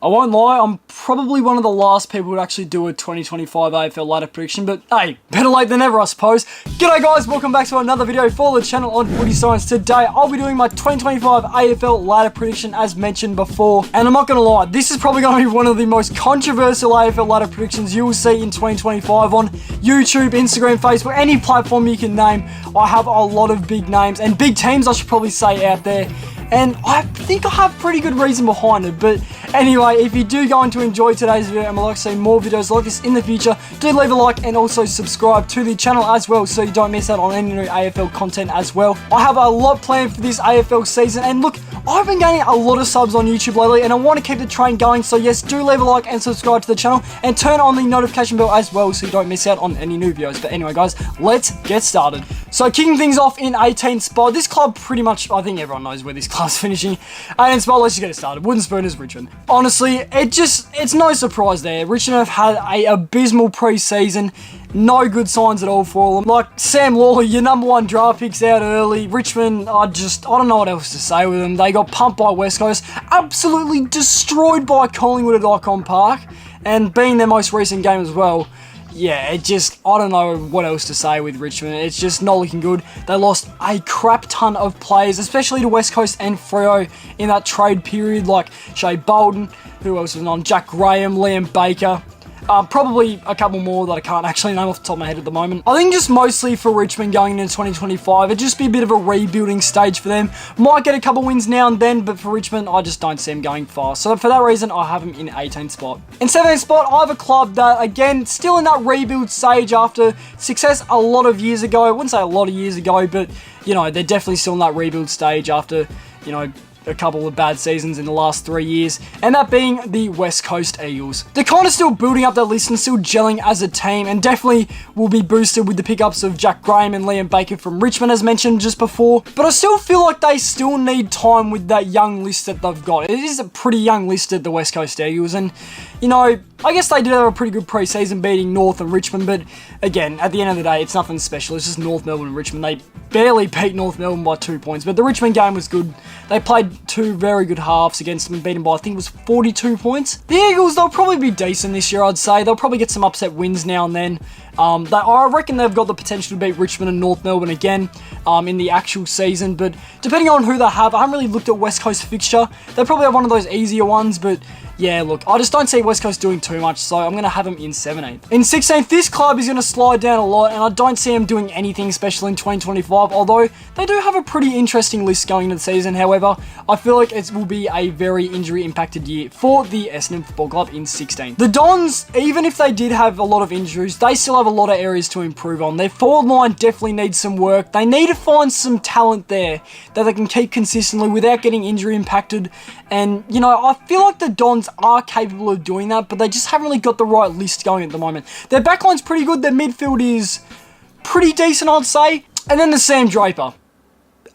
I won't lie, I'm probably one of the last people to actually do a 2025 AFL Ladder Prediction, but hey, better late than never, I suppose. G'day guys, welcome back to another video for the channel on Footy Science. Today, I'll be doing my 2025 AFL Ladder Prediction as mentioned before, and I'm not going to lie, this is probably going to be one of the most controversial AFL Ladder Predictions you will see in 2025 on YouTube, Instagram, Facebook, any platform you can name. I have a lot of big names, and big teams I should probably say out there. And I think I have pretty good reason behind it. But anyway, if you do going to enjoy today's video and would like to see more videos like this in the future, do leave a like and also subscribe to the channel as well so you don't miss out on any new AFL content as well. I have a lot planned for this AFL season, and look, I've been gaining a lot of subs on YouTube lately and I want to keep the train going, so yes, do leave a like and subscribe to the channel and turn on the notification bell as well so you don't miss out on any new videos. But anyway guys, let's get started. So kicking things off in 18th spot, this club pretty much, I think everyone knows where this club's finishing. 18th spot, let's just get it started. Wooden Spooners, Richmond. Honestly, it's no surprise there. Richmond have had a abysmal pre-season. No good signs at all for them. Like Sam Lawler, your #1 draft pick's out early. Richmond, I don't know what else to say with them. They got pumped by West Coast, absolutely destroyed by Collingwood at Icon Park, and being their most recent game as well. Yeah, I don't know what else to say with Richmond. It's just not looking good. They lost a crap ton of players, especially to West Coast and Freo in that trade period, like Shea Bolden, who else was on, Jack Graham, Liam Baker. Probably a couple more that I can't actually name off the top of my head at the moment. I think just mostly for Richmond going into 2025, it'd just be a bit of a rebuilding stage for them. Might get a couple wins now and then, but for Richmond, I just don't see them going far. So for that reason, I have them in 18th spot. In 17th spot, I have a club that, again, still in that rebuild stage after success a lot of years ago. I wouldn't say a lot of years ago, but, you know, they're definitely still in that rebuild stage after, you know, a couple of bad seasons in the last 3 years, and that being the West Coast Eagles. They're kind of still building up their list and still gelling as a team, and definitely will be boosted with the pickups of Jack Graham and Liam Baker from Richmond as mentioned just before, but I still feel like they still need time with that young list that they've got. It is a pretty young list at the West Coast Eagles, and you know, I guess they did have a pretty good pre-season beating North and Richmond, but again, at the end of the day, it's nothing special. It's just North Melbourne and Richmond. They barely beat North Melbourne by 2 points, but the Richmond game was good. They played two very good halves against them and beat them by, I think it was 42 points. The Eagles, they'll probably be decent this year, I'd say. They'll probably get some upset wins now and then. I reckon they've got the potential to beat Richmond and North Melbourne again in the actual season, but depending on who they have, I haven't really looked at West Coast fixture. They probably have one of those easier ones, but yeah, look, I just don't see West Coast doing too much, so I'm going to have them in 17th. In 16th, this club is going to slide down a lot, and I don't see them doing anything special in 2025, although they do have a pretty interesting list going into the season. However, I feel like it will be a very injury-impacted year for the Essendon Football Club in 16th. The Dons, even if they did have a lot of injuries, they still have a lot of areas to improve on. Their forward line definitely needs some work. They need to find some talent there that they can keep consistently without getting injury-impacted, and, you know, I feel like the Dons are capable of doing that, but they just haven't really got the right list going at the moment. Their backline's pretty good, their midfield is pretty decent, I'd say, and then the Sam Draper.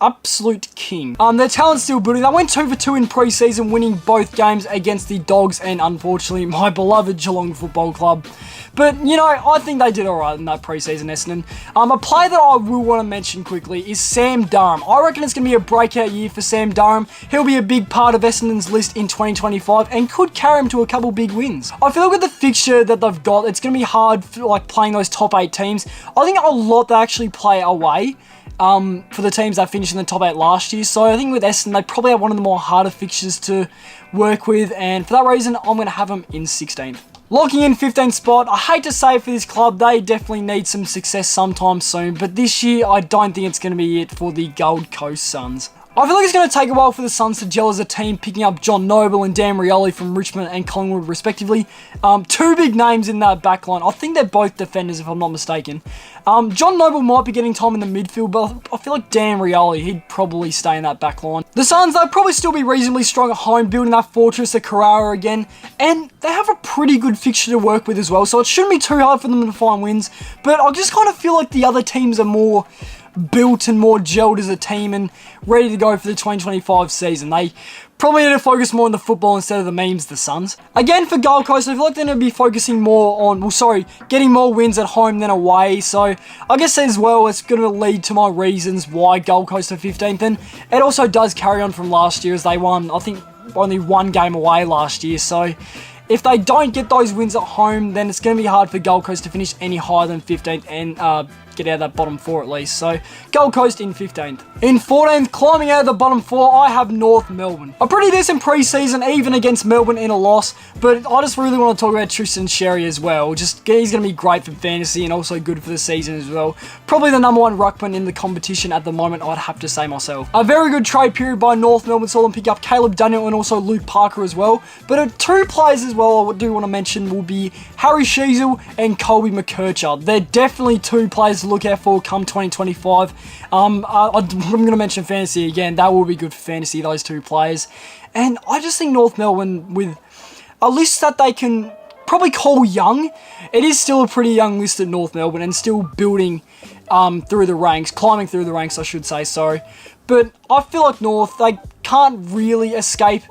Absolute king. Their talent's still building. They went 2 for 2 in pre-season, winning both games against the Dogs and, unfortunately, my beloved Geelong Football Club. But, you know, I think they did alright in that pre-season, Essendon. A player that I will want to mention quickly is Sam Durham. I reckon it's going to be a breakout year for Sam Durham. He'll be a big part of Essendon's list in 2025 and could carry him to a couple big wins. I feel like with the fixture that they've got, it's going to be hard for, like, playing those top 8 teams. I think a lot they actually play away. For the teams that finished in the top 8 last year. So I think with Essendon, they probably have one of the more harder fixtures to work with, and for that reason, I'm going to have them in 16th. Locking in 15th spot, I hate to say for this club, they definitely need some success sometime soon, but this year, I don't think it's going to be it for the Gold Coast Suns. I feel like it's going to take a while for the Suns to gel as a team, picking up John Noble and Dan Rioli from Richmond and Collingwood respectively. Two big names in that backline. I think they're both defenders if I'm not mistaken. John Noble might be getting time in the midfield, but I feel like Dan Rioli, he'd probably stay in that backline. The Suns, they'll probably still be reasonably strong at home, building that fortress of Carrara again, and they have a pretty good fixture to work with as well, so it shouldn't be too hard for them to find wins, but I just kind of feel like the other teams are more built and more gelled as a team and ready to go for the 2025 season. They probably need to focus more on the football instead of the memes, the Suns. Again, for Gold Coast, I feel like they're going to be focusing more on, getting more wins at home than away. So I guess as well, it's going to lead to my reasons why Gold Coast are 15th. And it also does carry on from last year as they won, I think, only one game away last year, so if they don't get those wins at home, then it's going to be hard for Gold Coast to finish any higher than 15th and get out of that bottom 4 at least. So Gold Coast in 15th. In 14th, climbing out of the bottom 4, I have North Melbourne. A pretty decent pre-season, even against Melbourne in a loss, but I just really want to talk about Tristan Sherry as well. Just he's going to be great for fantasy and also good for the season as well. Probably the number 1 ruckman in the competition at the moment, I'd have to say myself. A very good trade period by North Melbourne, saw them pick up Caleb Daniel and also Luke Parker as well. But 2 players as well I do want to mention will be Harry Sheasel and Colby McKercher. They're definitely 2 players to look out for come 2025. I'm going to mention fantasy again. That will be good for fantasy, those 2 players. And I just think North Melbourne, with a list that they can probably call young, it is still a pretty young list at North Melbourne and still building through the ranks, climbing through the ranks, I should say, sorry. But I feel like North, they can't really escape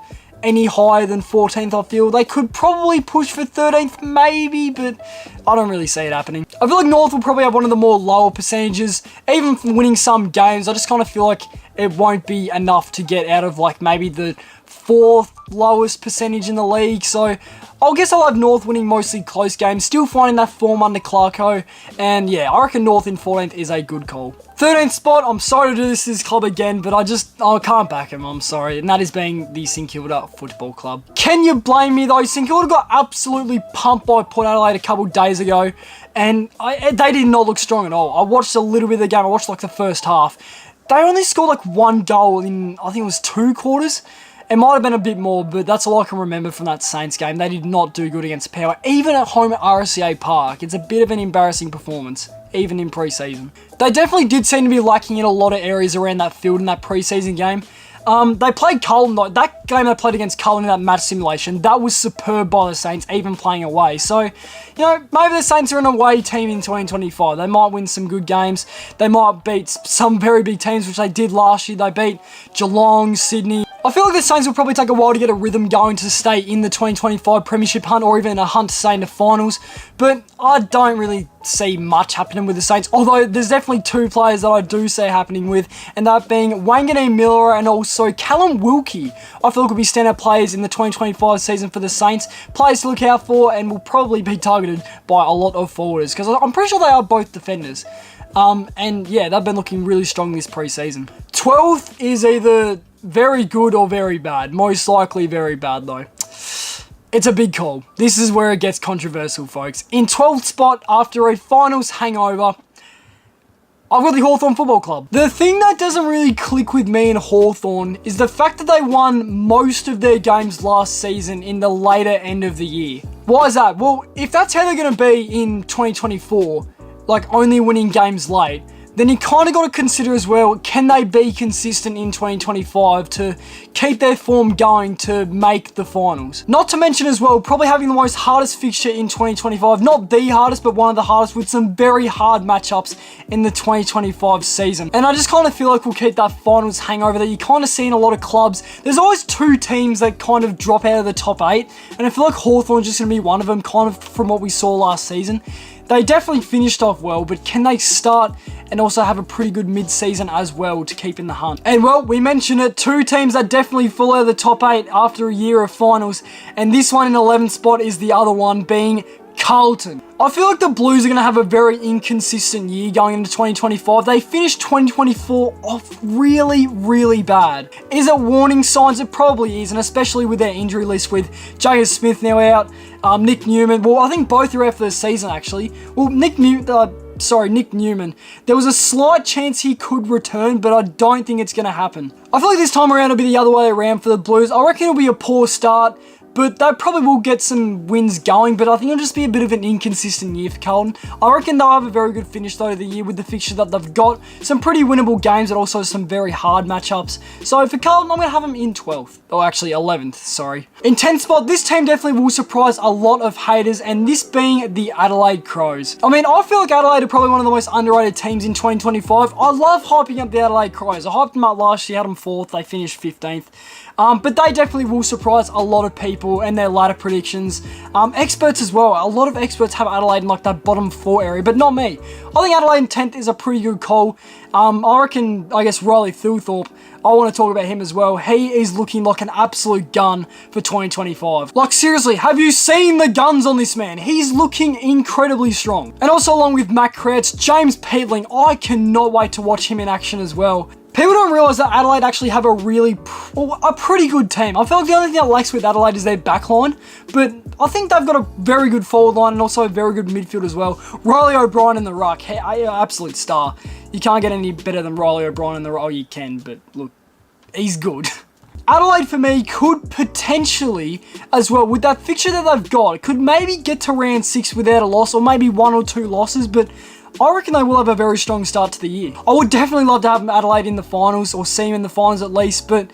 any higher than 14th, I feel. They could probably push for 13th, maybe, but I don't really see it happening. I feel like North will probably have one of the more lower percentages, even from winning some games. I just kind of feel like it won't be enough to get out of like maybe the 4th lowest percentage in the league. So I guess I'll have North winning mostly close games, still finding that form under Clarko, and yeah, I reckon North in 14th is a good call. 13th spot, I'm sorry to do this club again, but I can't back him, I'm sorry, and that is being the St Kilda Football Club. Can you blame me though? St Kilda got absolutely pumped by Port Adelaide a couple days ago, and they did not look strong at all. I watched a little bit of the game, I watched like the first half. They only scored like 1 goal in, I think it was 2 quarters. It might have been a bit more, but that's all I can remember from that Saints game. They did not do good against Power, even at home at RSCA Park. It's a bit of an embarrassing performance, even in pre-season. They definitely did seem to be lacking in a lot of areas around that field in that pre-season game. They played Carlton though. That game they played against Carlton in that match simulation, that was superb by the Saints, even playing away. So, you know, maybe the Saints are an away team in 2025. They might win some good games. They might beat some very big teams, which they did last year. They beat Geelong, Sydney. I feel like the Saints will probably take a while to get a rhythm going to stay in the 2025 Premiership hunt or even a hunt to stay in the finals, but I don't really see much happening with the Saints, although there's definitely 2 players that I do see happening with, and that being Wanganeen Miller and also Callum Wilkie. I feel like will be standout players in the 2025 season for the Saints, players to look out for, and will probably be targeted by a lot of forwarders, because I'm pretty sure they are both defenders. And yeah, they've been looking really strong this pre-season. 12th is either very good or very bad. Most likely very bad though. It's a big call. This is where it gets controversial, folks. In 12th spot, after a finals hangover, I've got the Hawthorn Football Club. The thing that doesn't really click with me in Hawthorn is the fact that they won most of their games last season in the later end of the year. Why is that? Well, if that's how they're going to be in 2024, like only winning games late, then you kind of got to consider as well, can they be consistent in 2025 to keep their form going to make the finals? Not to mention as well, probably having the most hardest fixture in 2025, not the hardest, but one of the hardest, with some very hard matchups in the 2025 season. And I just kind of feel like we'll keep that finals hangover that you kind of see in a lot of clubs. There's always 2 teams that kind of drop out of the top 8, and I feel like Hawthorn's just going to be one of them, kind of from what we saw last season. They definitely finished off well, but can they start and also have a pretty good mid-season as well to keep in the hunt? And well, we mentioned it, 2 teams that definitely fall out of the top 8 after a year of finals, and this one in 11th spot is the other one, being Carlton. I feel like the Blues are going to have a very inconsistent year going into 2025. They finished 2024 off really, really bad. Is it warning signs? It probably is, and especially with their injury list with J.S. Smith now out, Nick Newman. Well, I think both are out for the season, actually. Well, Nick Newman. There was a slight chance he could return, but I don't think it's going to happen. I feel like this time around it'll be the other way around for the Blues. I reckon it'll be a poor start, but they probably will get some wins going, but I think it'll just be a bit of an inconsistent year for Carlton. I reckon they'll have a very good finish though of the year with the fixture that they've got. Some pretty winnable games and also some very hard matchups. So for Carlton, I'm going to have them in 12th. Or actually 11th, sorry. In 10th spot, this team definitely will surprise a lot of haters, and this being the Adelaide Crows. I mean, I feel like Adelaide are probably one of the most underrated teams in 2025. I love hyping up the Adelaide Crows. I hyped them up last year, had them 4th, they finished 15th. But they definitely will surprise a lot of people and their ladder predictions. Experts as well. A lot of experts have Adelaide in like that bottom 4 area, but not me. I think Adelaide in 10th is a pretty good call. I reckon, I guess, Riley Thilthorpe, I want to talk about him as well. He is looking like an absolute gun for 2025. Like, seriously, have you seen the guns on this man? He's looking incredibly strong. And also along with Matt Crouch, James Peatling, I cannot wait to watch him in action as well. People don't realise that Adelaide actually have a pretty good team. I feel like the only thing that lacks with Adelaide is their backline, but I think they've got a very good forward line and also a very good midfield as well. Riley O'Brien in the ruck, hey, absolute star. You can't get any better than Riley O'Brien in the ruck. Oh, you can, but look, he's good. Adelaide, for me, could potentially, as well, with that fixture that they've got, could maybe get to round 6 without a loss, or maybe 1 or 2 losses, but I reckon they will have a very strong start to the year. I would definitely love to have Adelaide in the finals, or see them in the finals at least, but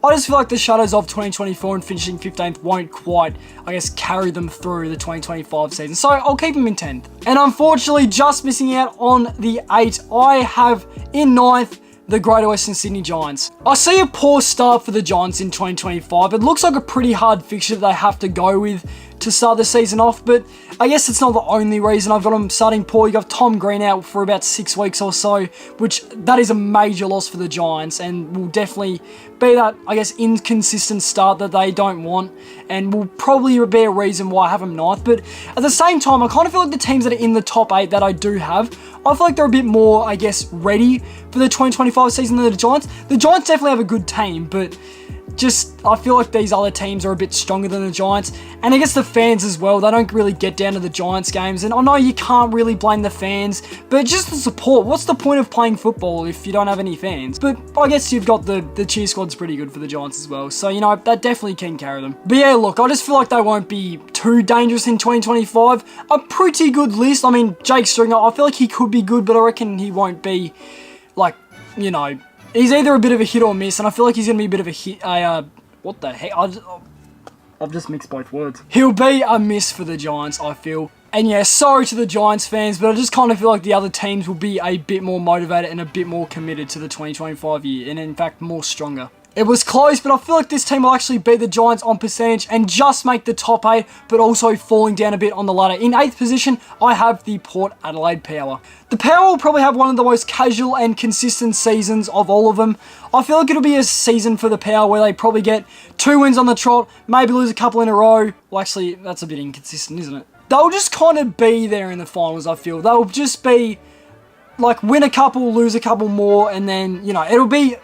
I just feel like the shadows of 2024 and finishing 15th won't quite, I guess, carry them through the 2025 season. So I'll keep them in 10th. And unfortunately, just missing out on the 8, I have in 9th, the Greater Western Sydney Giants. I see a poor start for the Giants in 2025. It looks like a pretty hard fixture that they have to go with to start the season off, but I guess it's not the only reason I've got them starting poor. You got Tom Green out for about 6 weeks or so, which that is a major loss for the Giants and will definitely be that, I guess, inconsistent start that they don't want and will probably be a reason why I have them 9th. But at the same time, I kind of feel like the teams that are in the top 8 that I do have, I feel like they're a bit more, I guess, ready for the 2025 season than the Giants. The Giants definitely have a good team, but just, I feel like these other teams are a bit stronger than the Giants. And I guess the fans as well, they don't really get down to the Giants games. And I know you can't really blame the fans, but just the support. What's the point of playing football if you don't have any fans? But I guess you've got the cheer squad's pretty good for the Giants as well. So, you know, that definitely can carry them. But yeah, look, I just feel like they won't be too dangerous in 2025. A pretty good list. I mean, Jake Stringer, I feel like he could be good, but I reckon he won't be, like, you know, he's either a bit of a hit or miss, and I feel like he's going to be a bit of a hit, what the heck, I've just mixed both words. He'll be a miss for the Giants, I feel. And yeah, sorry to the Giants fans, but I just kind of feel like the other teams will be a bit more motivated and a bit more committed to the 2025 year, and in fact, more stronger. It was close, but I feel like this team will actually beat the Giants on percentage and just make the top 8, but also falling down a bit on the ladder. In 8th position, I have the Port Adelaide Power. The Power will probably have one of the most casual and consistent seasons of all of them. I feel like it'll be a season for the Power where they probably get 2 wins on the trot, maybe lose a couple in a row. Well, actually, that's a bit inconsistent, isn't it? They'll just kind of be there in the finals, I feel. They'll just be, like, win a couple, lose a couple more, and then, you know, it'll be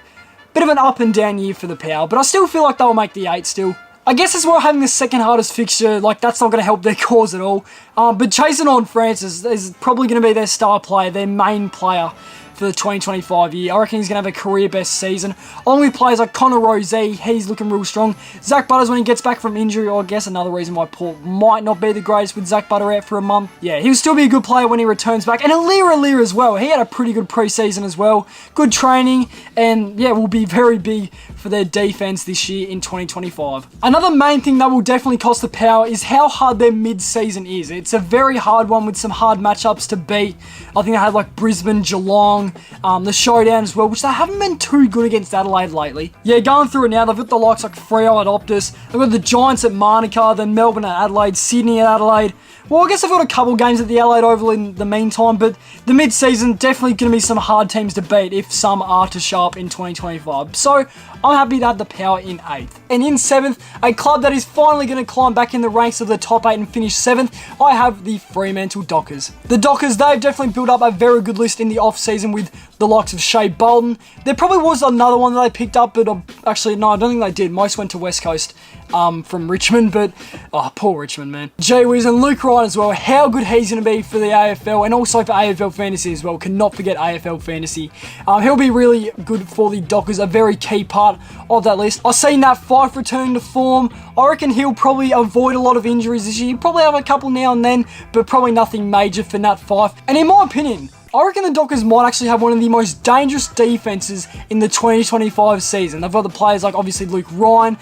bit of an up and down year for the Power, but I still feel like they'll make the 8 still. I guess as well, having the second hardest fixture, like, that's not going to help their cause at all. But Jason Horne-Francis is probably going to be their star player, their main player for the 2025 year. I reckon he's going to have a career best season. Along with players like Connor Rozee, he's looking real strong. Zach Butters when he gets back from injury, or I guess another reason why Port might not be the greatest with Zach Butter out for a month. Yeah, he'll still be a good player when he returns back. And Alira as well. He had a pretty good preseason as well. Good training, and yeah, will be very big for their defense this year in 2025. Another main thing that will definitely cost the Power is how hard their mid-season is. It's a very hard one with some hard matchups to beat. I think they had like Brisbane, Geelong, the Showdown as well, which they haven't been too good against Adelaide lately. Yeah, going through it now, they've got the likes like Freo at Optus, they've got the Giants at Manuka, then Melbourne at Adelaide, Sydney at Adelaide. Well, I guess they've got a couple games at the Adelaide Oval in the meantime, but the mid-season definitely going to be some hard teams to beat if some are to show up in 2025. So I'm happy to have the Power in 8th. And in 7th, a club that is finally going to climb back in the ranks of the top 8 and finish 7th, I have the Fremantle Dockers. The Dockers, they've definitely built up a very good list in the off-season with the likes of Shea Bolton. There probably was another one that they picked up, but actually, no, I don't think they did. Most went to West Coast from Richmond, but, oh, poor Richmond, man. Gee whiz, and Luke Ryan as well, how good he's going to be for the AFL and also for AFL Fantasy as well. Cannot forget AFL Fantasy. He'll be really good for the Dockers, a very key part of that list. I've seen that Fife returning to form. I reckon he'll probably avoid a lot of injuries this year. He'll probably have a couple now and then, but probably nothing major for Nat Fife. And in my opinion, I reckon the Dockers might actually have one of the most dangerous defenses in the 2025 season. They've got the players like obviously Luke Ryan,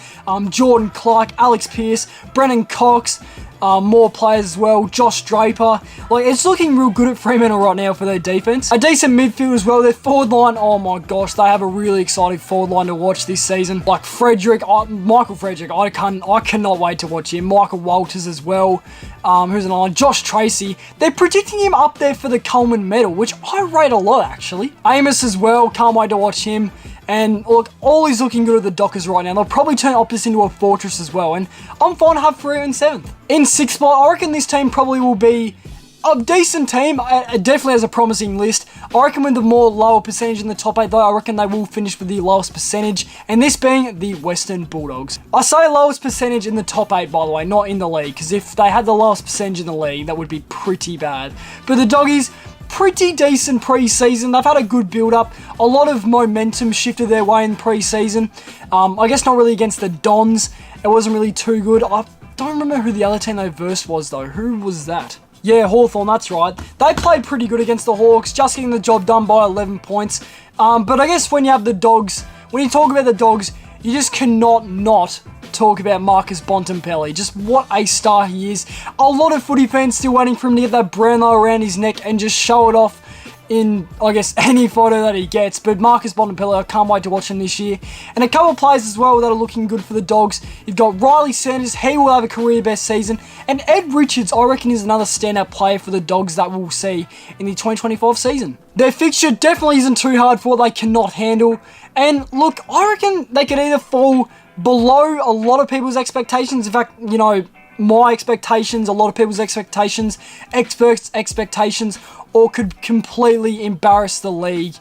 Jordan Clark, Alex Pearce, Brennan Cox. more players as well. Josh Draper. Like, it's looking real good at Fremantle right now for their defense. A decent midfield as well. Their forward line, oh my gosh, they have a really exciting forward line to watch this season. Like Michael Frederick, I cannot wait to watch him. Michael Walters as well. Who's another one? Josh Tracy. They're predicting him up there for the Coleman medal, which I rate a lot, actually. Amos as well. Can't wait to watch him. And look, all is looking good at the Dockers right now. They'll probably turn Optus into a fortress as well. And I'm fine to have Freo in 7th. In 6th spot, I reckon this team probably will be a decent team. It definitely has a promising list. I reckon with the more lower percentage in the top 8, though, I reckon they will finish with the lowest percentage. And this being the Western Bulldogs. I say lowest percentage in the top 8, by the way, not in the league. Because if they had the lowest percentage in the league, that would be pretty bad. But the Doggies, pretty decent pre-season. They've had a good build-up. A lot of momentum shifted their way in pre-season. I guess not really against the Dons. It wasn't really too good. I don't remember who the other team they versed was, though. Who was that? Yeah, Hawthorn, that's right. They played pretty good against the Hawks, just getting the job done by 11 points. But I guess when you have the Dogs, when you talk about the Dogs, you just cannot not talk about Marcus Bontempelli. Just what a star he is. A lot of footy fans still waiting for him to get that Brownlow around his neck and just show it off in, I guess, any photo that he gets. But Marcus Bontempelli, I can't wait to watch him this year. And a couple of players as well that are looking good for the Dogs. You've got Riley Sanders. He will have a career best season. And Ed Richards, I reckon, is another standout player for the Dogs that we'll see in the 2025 season. Their fixture definitely isn't too hard for what they cannot handle. And look, I reckon they could either fall below a lot of people's expectations. In fact, you know, my expectations, a lot of people's expectations, experts' expectations, or could completely embarrass the league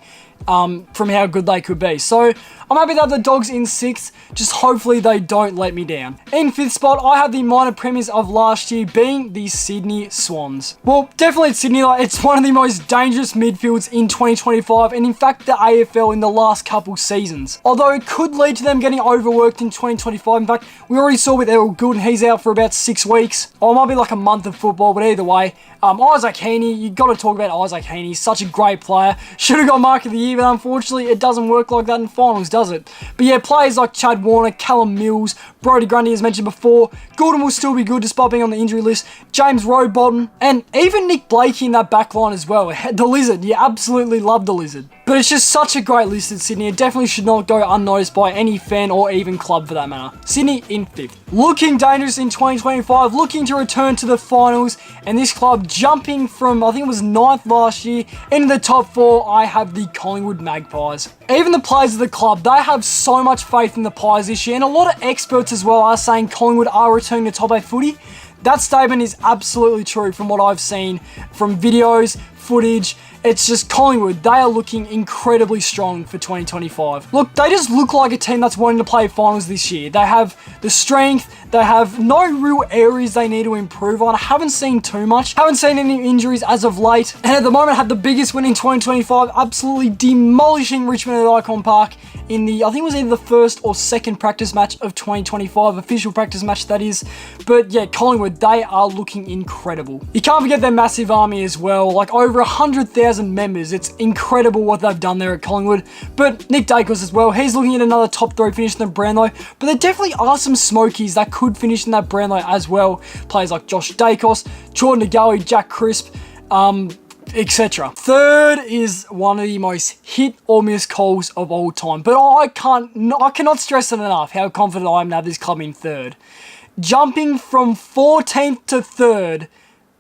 from how good they could be. So I'm happy to have the Dogs in 6th. Just hopefully they don't let me down. In 5th spot, I have the minor premiers of last year being the Sydney Swans. Well, definitely it's Sydney. Like, it's one of the most dangerous midfields in 2025, and in fact the AFL in the last couple seasons. Although it could lead to them getting overworked in 2025. In fact, we already saw with Errol Goulden, he's out for about 6 weeks. Or it might be like a month of football, but either way, Isaac Heaney, you got to talk about Isaac Heaney. He's such a great player. Should have got Mark of the Year, but unfortunately it doesn't work like that in finals, does it? But yeah, players like Chad Warner, Callum Mills, Brodie Grundy as mentioned before. Goulden will still be good despite being on the injury list. James Rowbottom, and even Nick Blakey in that back line as well. The Lizard, you absolutely love the Lizard. But it's just such a great list in Sydney. It definitely should not go unnoticed by any fan or even club for that matter. Sydney in 5th. Looking dangerous in 2025, looking to return to the finals, and this club jumping from, I think it was 9th last year, into the top 4, I have the Collingwood Magpies. Even the players of the club, they have so much faith in the Pies this year, and a lot of experts as well are saying Collingwood are returning to top 8 footy. That statement is absolutely true from what I've seen from videos, footage. It's just Collingwood, they are looking incredibly strong for 2025. Look, they just look like a team that's wanting to play finals this year. They have the strength, they have no real areas they need to improve on. I haven't seen too much, haven't seen any injuries as of late, and at the moment have the biggest win in 2025, absolutely demolishing Richmond at Icon Park in the, I think it was either the first or second practice match of 2025, official practice match that is. But yeah, Collingwood, they are looking incredible. You can't forget their massive army as well, like over 100,000 members. It's incredible what they've done there at Collingwood. But Nick Dacos as well, he's looking at another top 3 finish in the Brownlow, but there definitely are some smokies that could finish in that Brownlow as well. Players like Josh Dacos, Jordan Nagawi, Jack Crisp, etc. 3rd is one of the most hit or miss calls of all time, but I cannot stress it enough how confident I am to have this club in 3rd. Jumping from 14th to 3rd,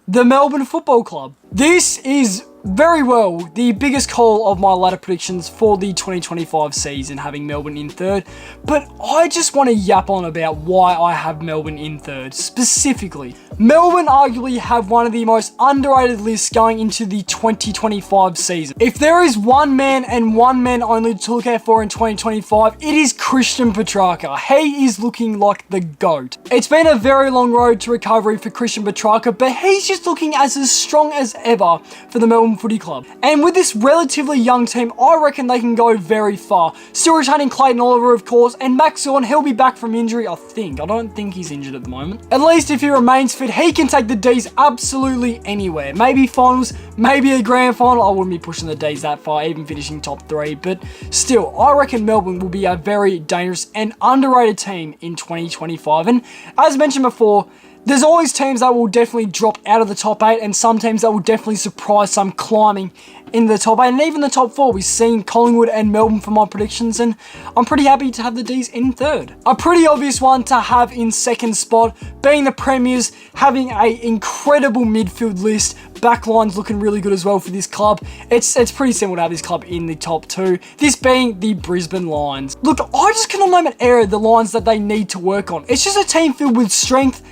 the Melbourne Football Club. This is very well the biggest call of my ladder predictions for the 2025 season, having Melbourne in 3rd, but I just want to yap on about why I have Melbourne in 3rd. Specifically, Melbourne arguably have one of the most underrated lists going into the 2025 season. If there is one man and one man only to look out for in 2025, it is Christian Petrarca. He is looking like the GOAT. It's been a very long road to recovery for Christian Petrarca, but he's just looking as strong as ever for the Melbourne Footy Club. And with this relatively young team, I reckon they can go very far. Still retaining Clayton Oliver, of course, and Max Zorn, he'll be back from injury, I think. I don't think he's injured at the moment. At least if he remains fit, he can take the Ds absolutely anywhere. Maybe finals, maybe a grand final. I wouldn't be pushing the Ds that far, even finishing top 3, but still, I reckon Melbourne will be a very dangerous and underrated team in 2025. And as mentioned before, there's always teams that will definitely drop out of the top 8 and some teams that will definitely surprise some climbing in the top 8 and even the top 4. We've seen Collingwood and Melbourne for my predictions, and I'm pretty happy to have the D's in third. A pretty obvious one to have in second spot being the Premiers, having an incredible midfield list. Backline's looking really good as well for this club. It's pretty simple to have this club in the top 2. This being the Brisbane Lions. Look, I just cannot name an area of the Lions that they need to work on. It's just a team filled with strength,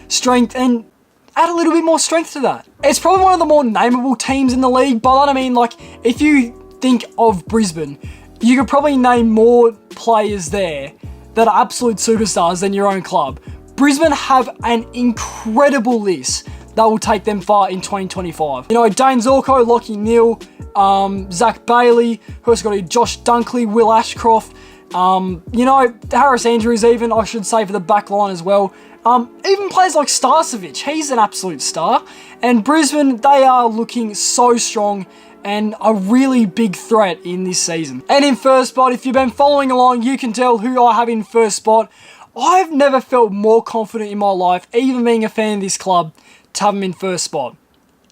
and add a little bit more strength to that. It's probably one of the more nameable teams in the league. By that I mean, like, if you think of Brisbane, you could probably name more players there that are absolute superstars than your own club. Brisbane have an incredible list that will take them far in 2025. You know, Dane Zorko, Lachie Neale, Zach Bailey, who has got here, Josh Dunkley, Will Ashcroft, you know, Harris Andrews even, I should say, for the back line as well. Even players like Starcevic, he's an absolute star. And Brisbane, they are looking so strong and a really big threat in this season. And in first spot, if you've been following along, you can tell who I have in first spot. I've never felt more confident in my life, even being a fan of this club, to have him in first spot.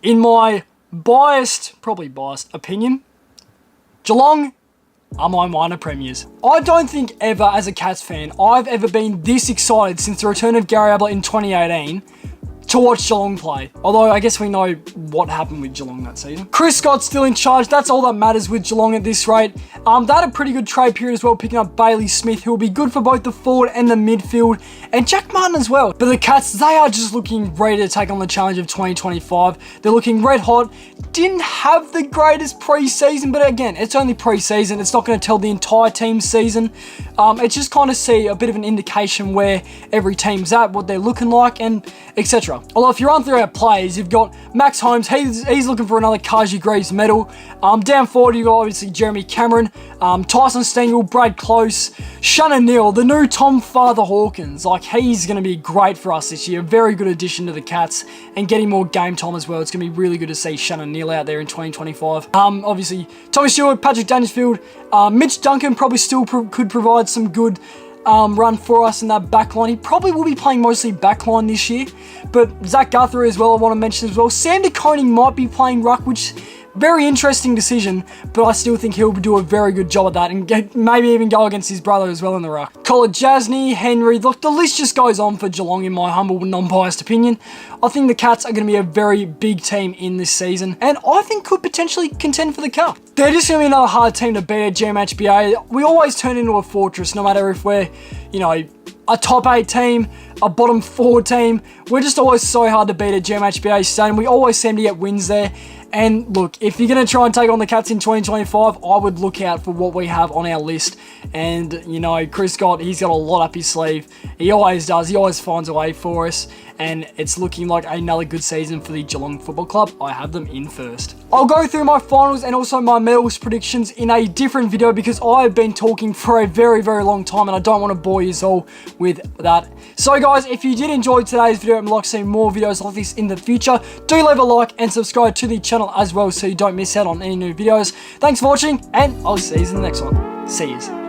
In my probably biased opinion, Geelong are my minor premiers. I don't think ever, as a Cats fan, I've ever been this excited since the return of Gary Ablett in 2018 to watch Geelong play. Although, I guess we know what happened with Geelong that season. Chris Scott's still in charge. That's all that matters with Geelong at this rate. They had a pretty good trade period as well, picking up Bailey Smith, who will be good for both the forward and the midfield, and Jack Martin as well. But the Cats, they are just looking ready to take on the challenge of 2025. They're looking red hot. Didn't have the greatest pre-season, but again, it's only pre-season. It's not going to tell the entire team's season. It's just kind of see a bit of an indication where every team's at, what they're looking like, and etc. Although if you're on through our players, you've got Max Holmes, he's looking for another Kaji Greaves medal. Down forward, you've got obviously Jeremy Cameron, Tyson Stengel, Brad Close, Shannon Neal, the new Tom Father Hawkins. Like, he's going to be great for us this year. Very good addition to the Cats and getting more game time as well. It's going to be really good to see Shannon Neal out there in 2025. Obviously, Tommy Stewart, Patrick Dangerfield, Mitch Duncan probably still could provide some good run for us in that backline. He probably will be playing mostly backline this year, but Zach Guthrie as well I want to mention as well. Sam De Koning might be playing ruck, which very interesting decision, but I still think he'll do a very good job at that and maybe even go against his brother as well in the ruck. Colin Jasny, Henry, look, the list just goes on for Geelong in my humble, non-biased opinion. I think the Cats are going to be a very big team in this season, and I think could potentially contend for the cup. They're just going to be another hard team to beat at GMHBA. We always turn into a fortress, no matter if we're, you know, a top 8 team, a bottom 4 team. We're just always so hard to beat at GMHBA Stadium. We always seem to get wins there. And look, if you're going to try and take on the Cats in 2025, I would look out for what we have on our list. And, you know, Chris Scott, he's got a lot up his sleeve. He always does. He always finds a way for us. And it's looking like another good season for the Geelong Football Club. I have them in first. I'll go through my finals and also my medals predictions in a different video because I've been talking for a very, very long time and I don't want to bore you all with that. So guys, if you did enjoy today's video and would like to see more videos like this in the future, do leave a like and subscribe to the channel as well so you don't miss out on any new videos. Thanks for watching and I'll see you in the next one. See yous.